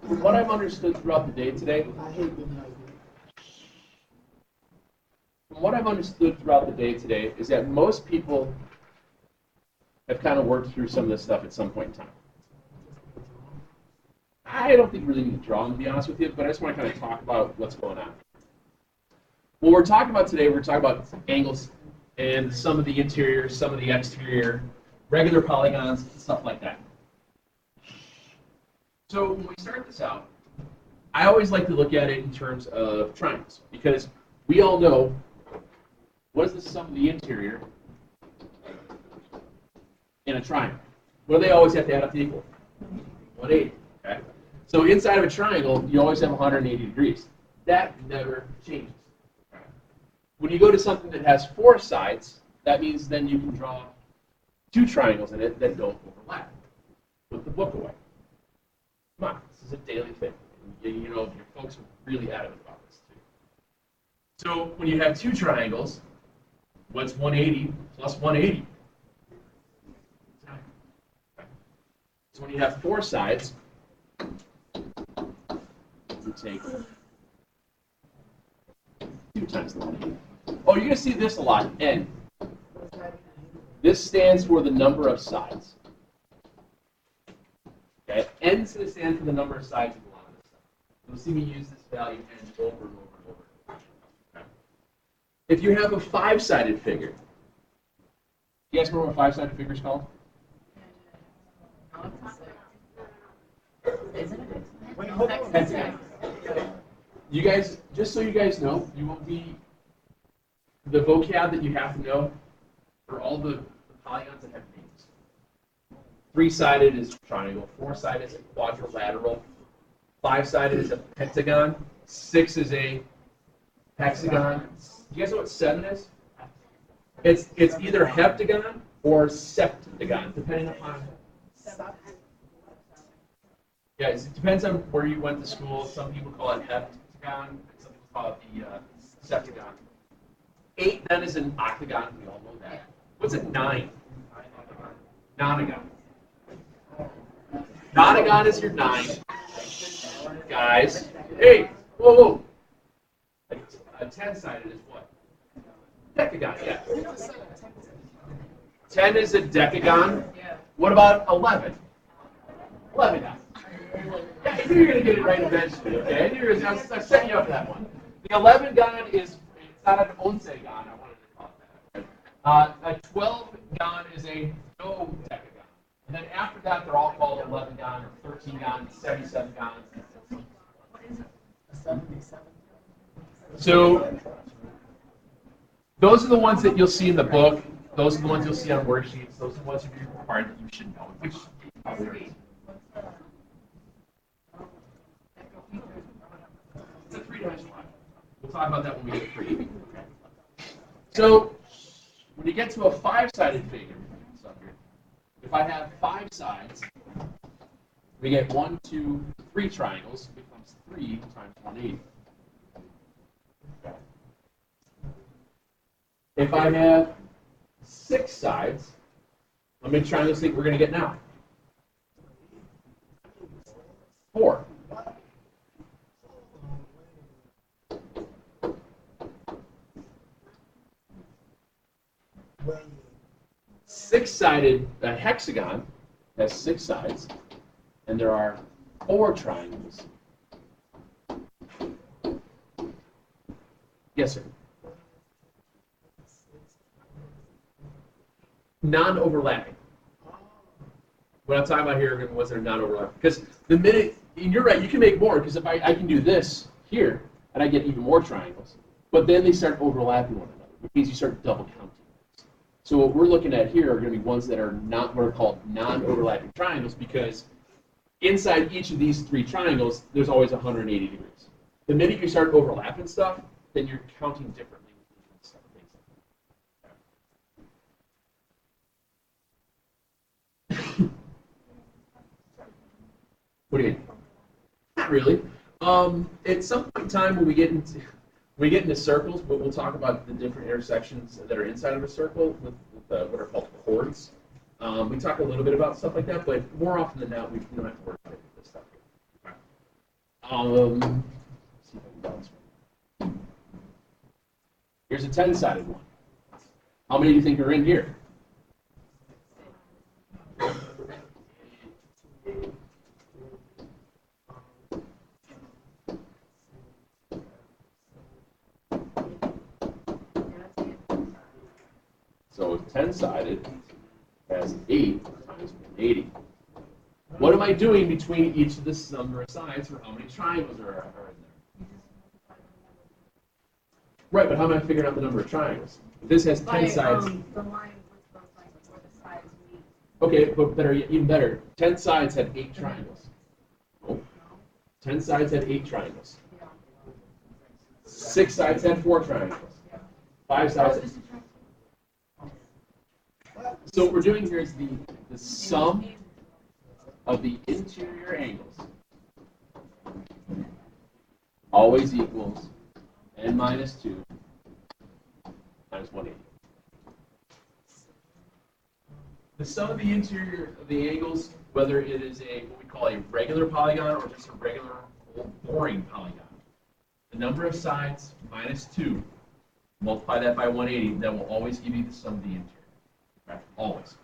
From what I've understood throughout the day today, is that most people have kind of worked through some of this stuff at some point in time. I don't think you really need to draw them, to be honest with you, but I just want to kind of talk about what's going on. What we're talking about today, we're talking about angles and some of the interior, some of the exterior, regular polygons, stuff like that. So when we start this out, I always like to look at it in terms of triangles, because we all know what is the sum of the interior in a triangle. What do they always have to add up to equal? 180. Okay? So inside of a triangle, you always have 180 degrees. That never changes. When you go to something that has 4 sides, that means then you can draw 2 triangles in it that don't overlap. Put the book away. Come on, this is a daily thing. You know, your folks are really adamant about this too. So when you have 2 triangles, what's 180 plus 180? So when you have 4 sides, you take 2 times the 180. Oh, you're going to see this a lot, N. This stands for the number of sides. Okay, N is going to stand for the number of sides of a lot of this stuff. You'll see me use this value N over and over and over. Okay. If you have a 5-sided figure, you guys remember what a 5-sided figure is called? Hexagon. You guys, just so you guys know, you will be the vocab that you have to know for all the polygons that have names. 3-sided is triangle, 4-sided is a quadrilateral, 5-sided is a pentagon, 6 is a hexagon. You guys know what 7 is? It's either heptagon or septagon, depending upon. Yeah, it depends on where you went to school. Some people call it heptagon, some people call it the septagon. 8 then is an octagon. We all know that. What's it? 9? Nonagon. Nonagon is your 9. Guys, hey, whoa. A 10-sided is what? Decagon, yeah. 10 is a decagon. What about 11? 11gon. Yeah, I knew you were going to get it right eventually, okay? I was setting you up for that one. The 11gon is, it's not an onsegon, I wanted to call it that. A 12gon is a dodecagon. And then after that, they're all called 11gon or 13gon, 77gon. So those are the ones that you'll see in the book. Those are the ones you'll see on worksheets. Those are the ones that are required that you should know, which probably are. It's a 3-dimensional line. We'll talk about that when we get to 3. So when you get to a 5-sided figure, if I have 5 sides, we get 1, 2, 3 triangles. It becomes 3 times 180. If I have 6 sides, how many triangles think we're going to get now? 4. Six-sided hexagon has 6 sides, and there are 4 triangles. Yes, sir. Non-overlapping. What I'm talking about here was they're non-overlapping. Because the minute, and you're right, you can make more, because if I can do this here, and I get even more triangles, but then they start overlapping one another, which means you start double counting. So what we're looking at here are going to be ones that are not what are called non-overlapping triangles, because inside each of these 3 triangles, there's always 180 degrees. The minute you start overlapping stuff, then you're counting differently. What do you mean? Not really. At some point in time when we get into circles, but we'll talk about the different intersections that are inside of a circle with what are called chords. We talk a little bit about stuff like that, but more often than not, we don't have to worry about this stuff. Okay. See if I can balance it. Here's a 10-sided one. How many do you think are in here? So 10-sided has 8 times 180. What am I doing between each of the number of sides for how many triangles are in there? Right, but how am I figuring out the number of triangles? If this has 10 sides. The line with those lines where the sides meet. Okay, but better, even better. 10 sides had 8 triangles. Oh. 10 sides had 8 triangles. 6 sides had 4 triangles. 5 sides. So what we're doing here is the sum of the interior angles always equals n minus 2 times 180. The sum of the interior of the angles, whether it is what we call a regular polygon or just a regular boring polygon, the number of sides minus 2, multiply that by 180, that will always give you the sum of the interior. Right? Always.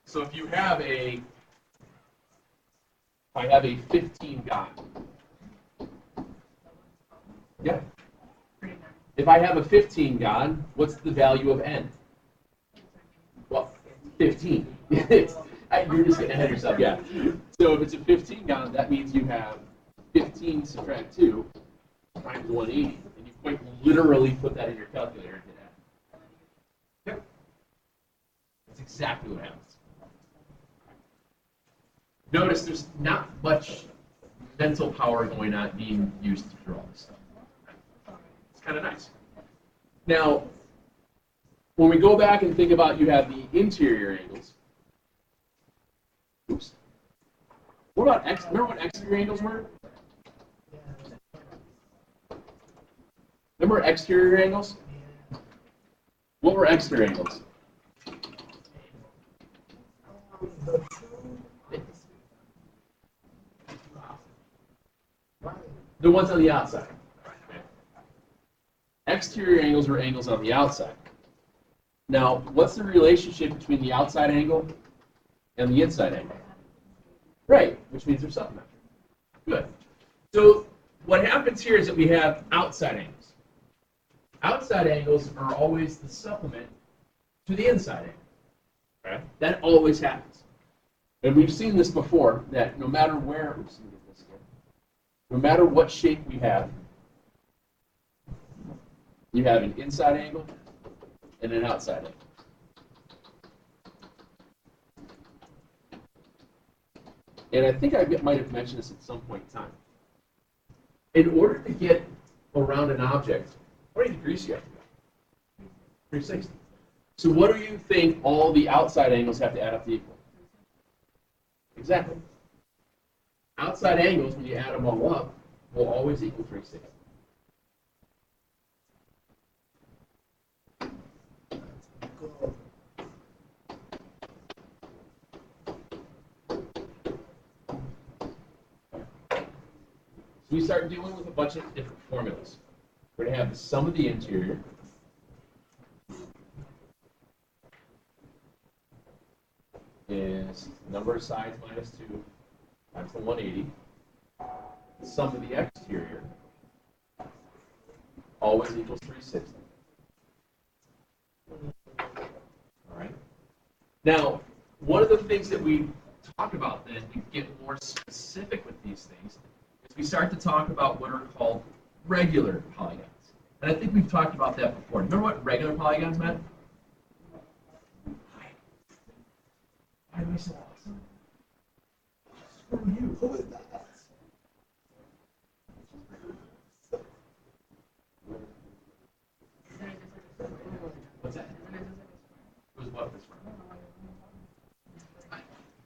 So if you have I have a 15 God. Yeah. If I have a 15 God, what's the value of n? Well, 15. You're just getting ahead of yourself, yeah. So if it's a 15 God, that means you have 15 subtract 2 times 180, and you quite literally put that in your calculator and hit add. Yep. That's exactly what happens. Notice there's not much mental power going on being used to draw this stuff. It's kind of nice. Now, when we go back and think about you have the interior angles. Oops. What about remember what exterior angles were? Remember exterior angles? What were exterior angles? The ones on the outside. Exterior angles are angles on the outside. Now, what's the relationship between the outside angle and the inside angle? Right, which means they're supplementary. Good. So what happens here is that we have outside angles. Outside angles are always the supplement to the inside angle. Right? That always happens. And we've seen this before, that no matter where, no matter what shape we have, you have an inside angle and an outside angle. And I think I might have mentioned this at some point in time. In order to get around an object, how many degrees do you have to go? 360. So what do you think all the outside angles have to add up to equal? Exactly. Outside angles, when you add them all up, will always equal 360. So we start dealing with a bunch of different formulas. We're going to have the sum of the interior is number of sides minus 2 times the 180. The sum of the exterior always equals 360. All right. Now, one of the things that we talk about then to get more specific with these things is we start to talk about what are called regular polygons. And I think we've talked about that before. Remember what regular polygons meant? Why am I so awesome? Screw you. Who is that? What's that? It was what this one?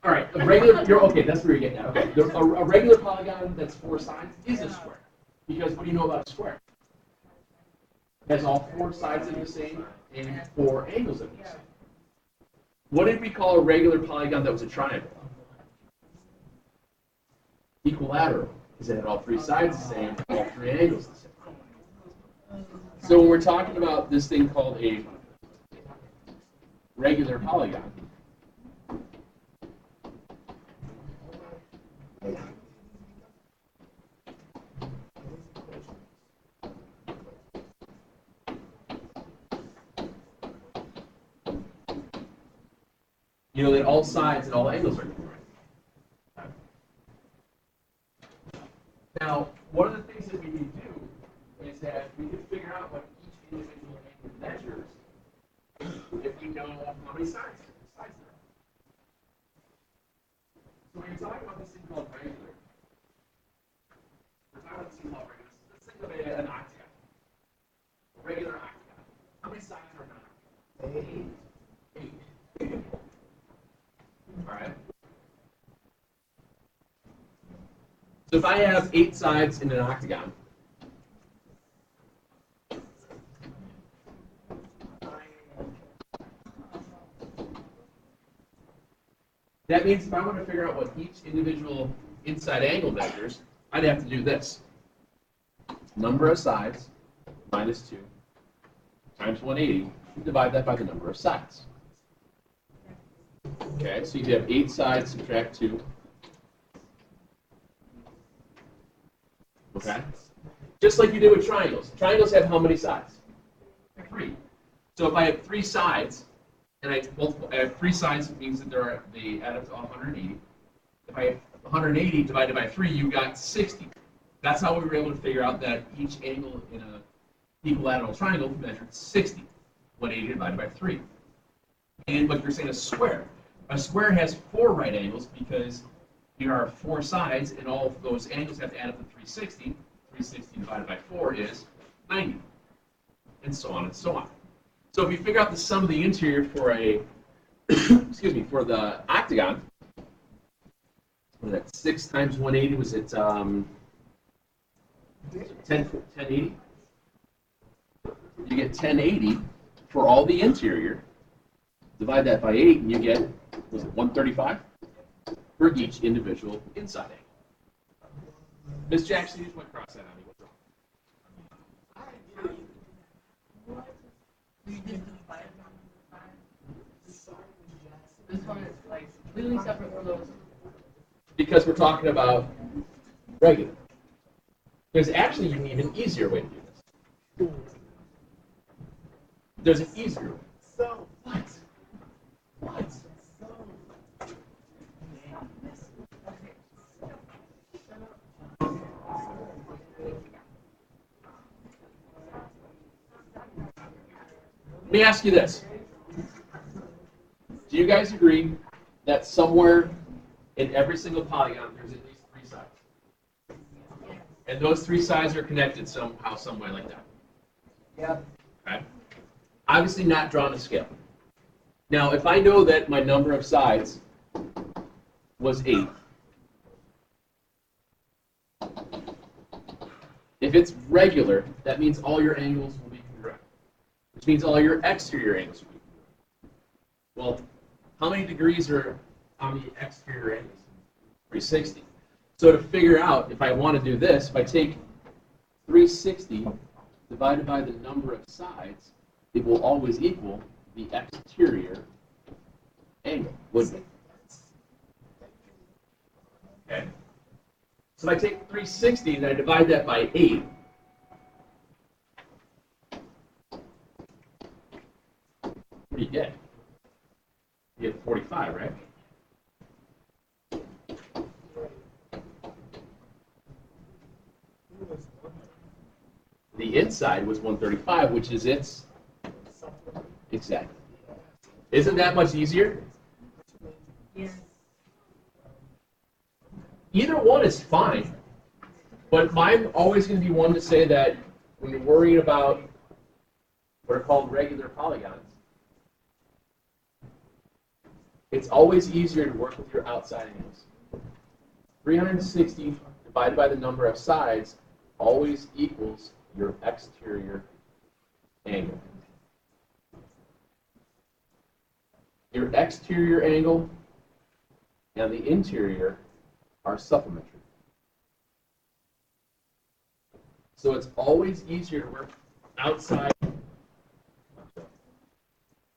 All right, a regular. Okay, that's where you're getting at. Okay, a regular polygon that's 4 sides is a square. Because what do you know about a square? It has all 4 sides that are the same and 4 angles that are the same. What did we call a regular polygon that was a triangle? equilateral, because it had all three sides the same, all three angles the same. So when we're talking about this thing called a regular polygon, you know that all sides and all angles are congruent. Now, one of the things that we can do is that we can figure out what each individual angle measures if we know how many sides there are. So when you're talking about this thing called regular, we're talking about this thing called regular. Let's think of an octagon. A regular octagon. How many sides are an octagon? 8. All right. So if I have 8 sides in an octagon, that means if I want to figure out what each individual inside angle measures, I'd have to do this. Number of sides minus 2 times 180, divide that by the number of sides. Okay, so you have 8 sides, subtract 2. Okay? Just like you did with triangles. Triangles have how many sides? 3. So if I have 3 sides, and I have 3 sides, it means that they add up to 180. If I have 180 divided by 3, you got 60. That's how we were able to figure out that each angle in an equilateral triangle measured 60. 180 divided by 3. And like you're saying, a square. A square has 4 right angles because there are 4 sides, and all of those angles have to add up to 360. 360 divided by 4 is 90, and so on and so on. So if you figure out the sum of the interior for a, excuse me, for the octagon, that 6 times 180 was it 1080? You get 1080 for all the interior. Divide that by 8, and you get, was it 135? For each individual inside angle. Miss Jackson, you just went across that on me. What's wrong? This one is like completely separate from those. Because we're talking about regular. There's actually you need an easier way to do this. There's an easier way. So, What? What? Let me ask you this. Do you guys agree that somewhere in every single polygon there's at least 3 sides? And those 3 sides are connected somehow, some way like that? yeah. Okay? Obviously not drawn to scale. Now, if I know that my number of sides was 8, if it's regular, that means all your angles will be congruent, which means all your exterior angles will be congruent. Well, how many degrees are on the exterior angles? 360. So to figure out if I want to do this, if I take 360 divided by the number of sides, it will always equal the exterior angle, wouldn't it? Okay. So if I take 360 and I divide that by 8, what do you get? You get 45, right? The inside was 135, which is its exactly. Isn't that much easier? Yes. Either one is fine, but I'm always going to be one to say that when you're worrying about what are called regular polygons, it's always easier to work with your outside angles. 360 divided by the number of sides always equals your exterior angle. Your exterior angle and the interior are supplementary. So it's always easier to work outside.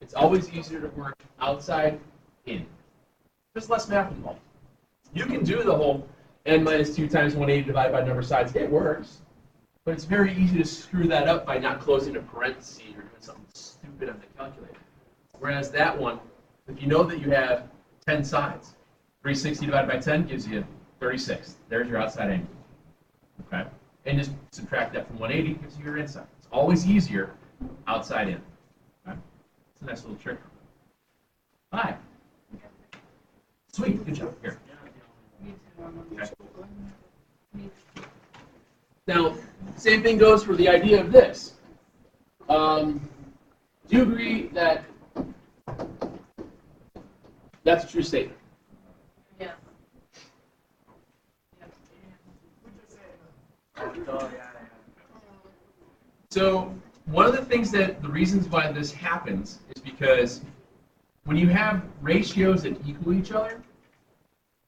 It's always easier to work outside in. There's less math involved. You can do the whole n minus 2 times 180 divided by number of sides. It works. But it's very easy to screw that up by not closing a parenthesis or doing something stupid on the calculator. Whereas that one, if you know that you have 10 sides, 360 divided by 10 gives you 36. There's your outside angle. Okay? And just subtract that from 180 gives you your inside. It's always easier outside in. Okay? It's a nice little trick. Hi. Sweet. Good job. Here. Okay. Now, same thing goes for the idea of this. Do you agree that that's a true statement? Yeah. So, one of the things that the reasons why this happens is because when you have ratios that equal each other,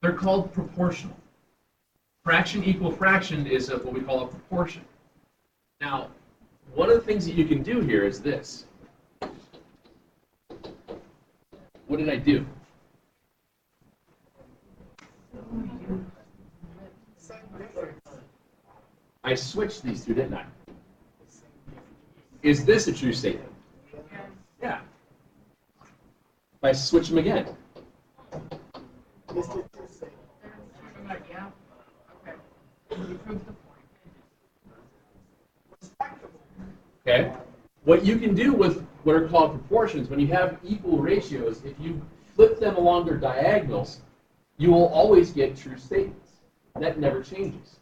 they're called proportional. Fraction equal fraction is what we call a proportion. Now, one of the things that you can do here is this. What did I do? I switched these two, didn't I? Is this a true statement? Yeah. If I switch them again. Yeah. Okay. You proved the point. Okay? What you can do with what are called proportions, when you have equal ratios, if you flip them along their diagonals, you will always get true statements. That never changes.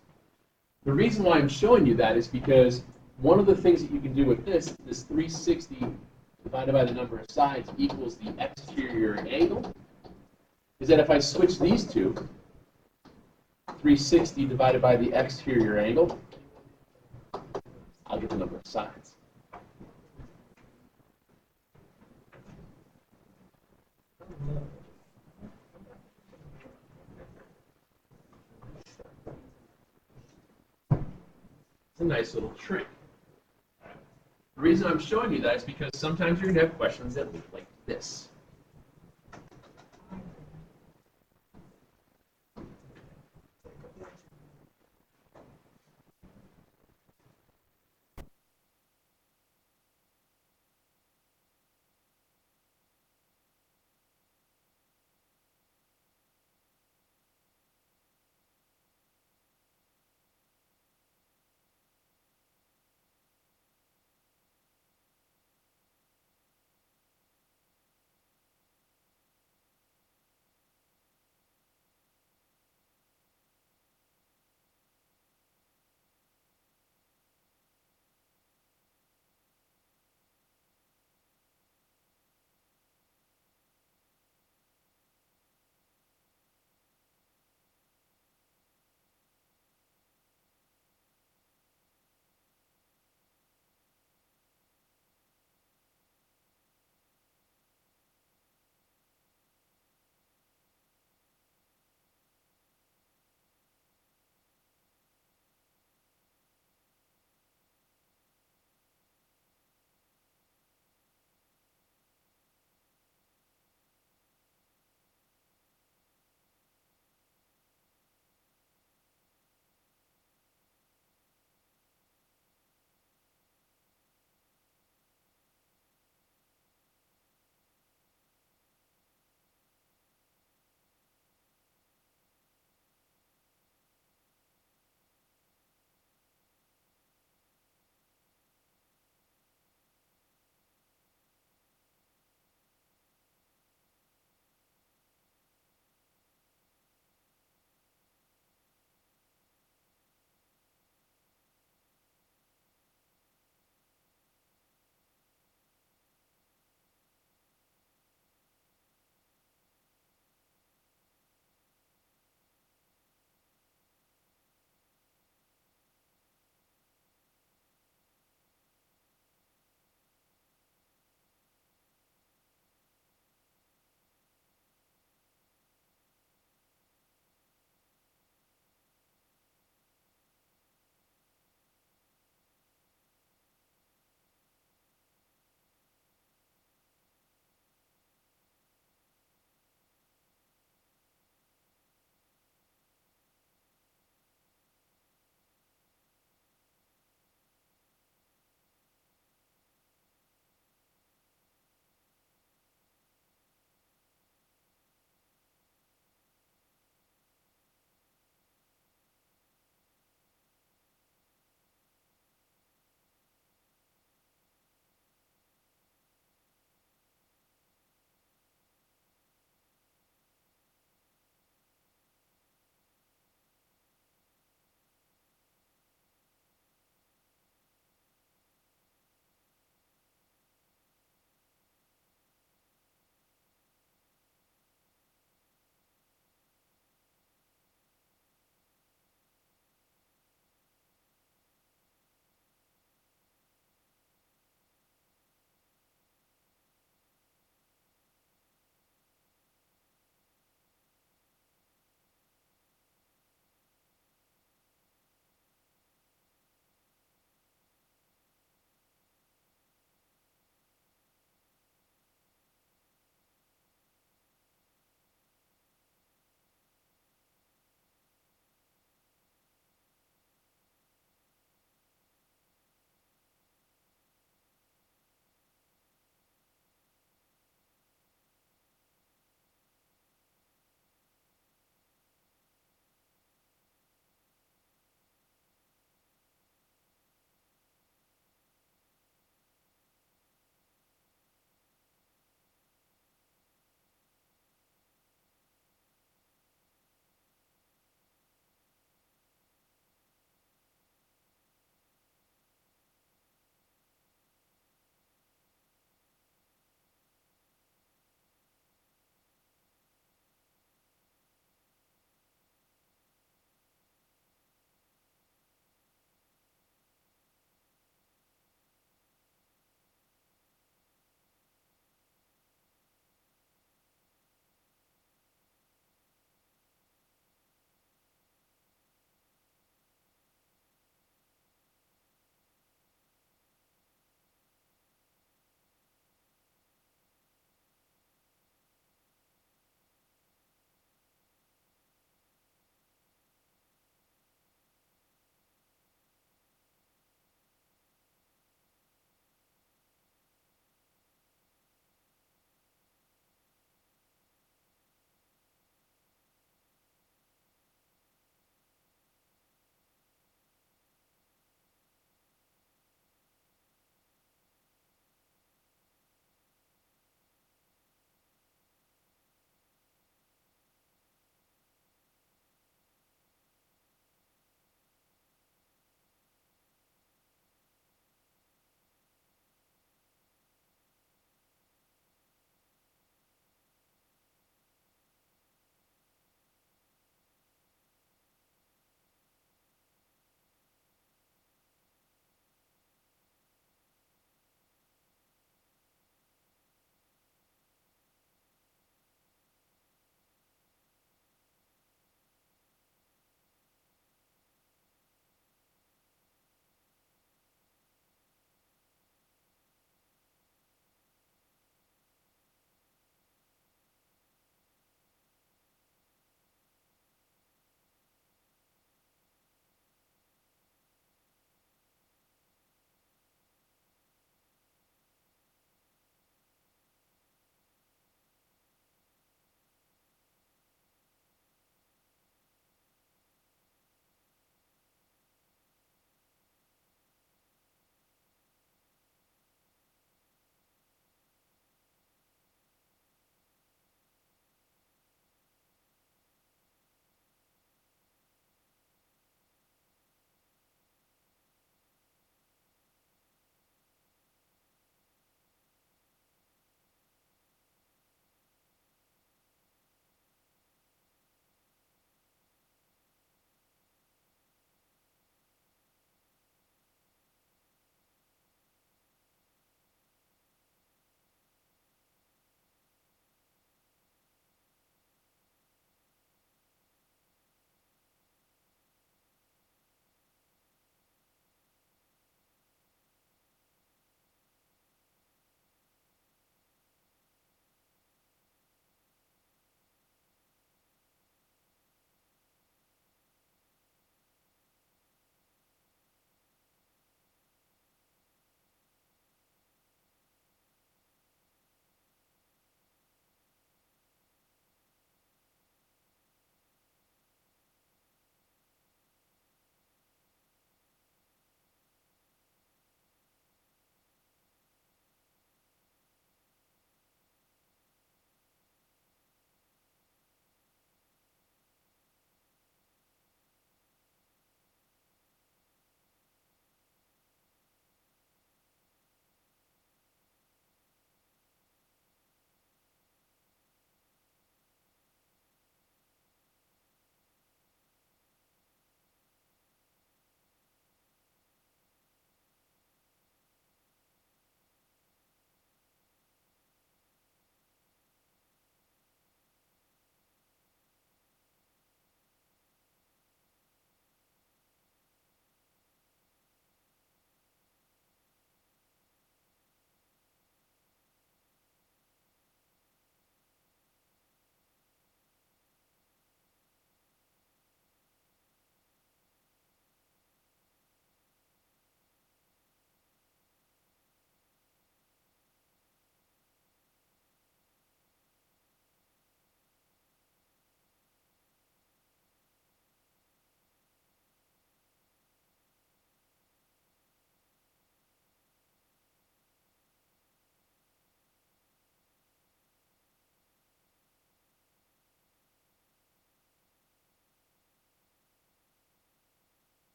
The reason why I'm showing you that is because one of the things that you can do with this 360 divided by the number of sides equals the exterior angle, is that if I switch these two, 360 divided by the exterior angle, I'll get the number of sides. It's a nice little trick. The reason I'm showing you that is because sometimes you're going to have questions that look like this.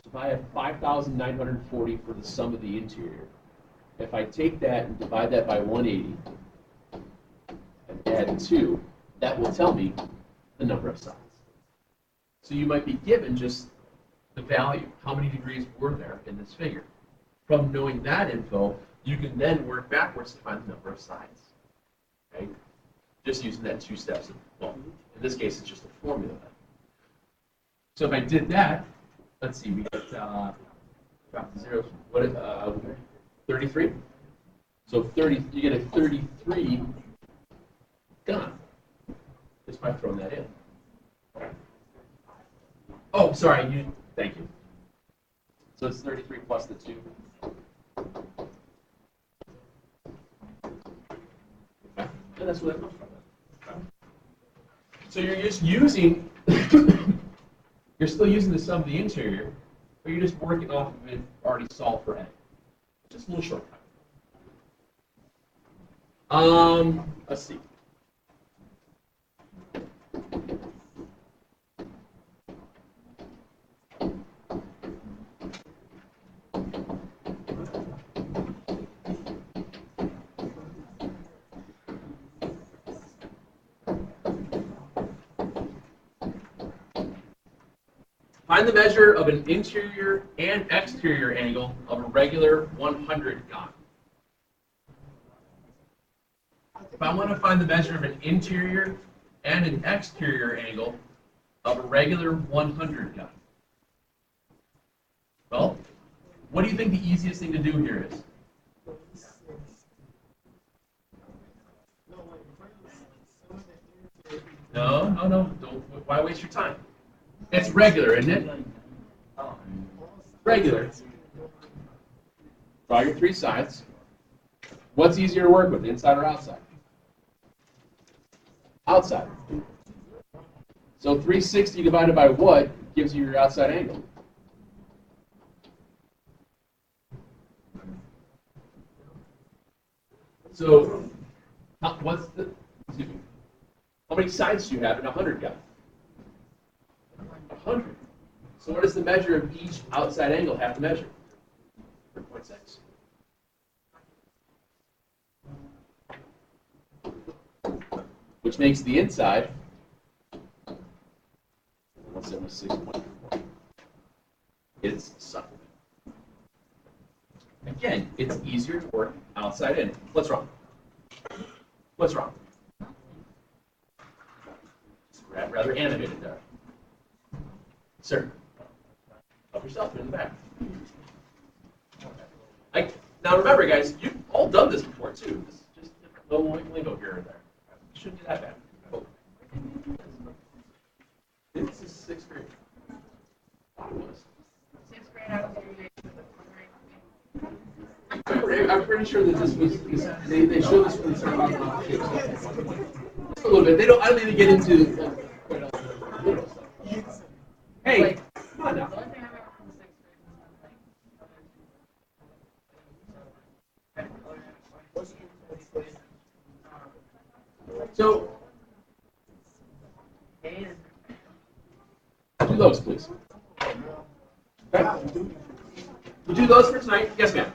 if I have 5,940 for the sum of the interior, if I take that and divide that by 180 and add 2, that will tell me the number of sides. So you might be given just the value, how many degrees were there in this figure. From knowing that info, you can then work backwards to find the number of sides. Okay? Just using that 2 steps. Well, in this case, it's just a formula. So if I did that, let's see, we get drop the zeros. What? 33. So 30, you get a 33 gone just by throwing that in. Oh, sorry. Thank you. So it's 33 plus the 2. Okay. And that's where that comes from. Okay. So you're just using, you're still using the sum of the interior, but you're just working off of it already solved for A. Just a little shortcut. Let's see. Find the measure of an interior and exterior angle of a regular 100 gon. If I want to find the measure of an interior and an exterior angle of a regular 100 gon, well, what do you think the easiest thing to do here is? No, don't. Why waste your time? It's regular, isn't it? Regular. Draw your 3 sides. What's easier to work with, inside or outside? Outside. So 360 divided by what gives you your outside angle? So, excuse me, how many sides do you have in 100 gon? 100. So what does the measure of each outside angle have to measure? 3.6. Which makes the inside 176.4. It's supplement. Again, it's easier to work outside in. What's wrong? What's wrong? It's rather animated there. Sir, help yourself in the back. Now remember, guys, you've all done this before too. This is just different little lingo here and there. You shouldn't be that bad. Oh. This is 6th grade. It was. 6th grade, I was I'm pretty sure that this was. They showed this when they started talking about shapes. Just a little bit. I don't need to get into quite a little stuff. Hey, come on now. The only thing I remember from 6th grade was So, do those, please. Okay. We'll do those for tonight. Yes, ma'am.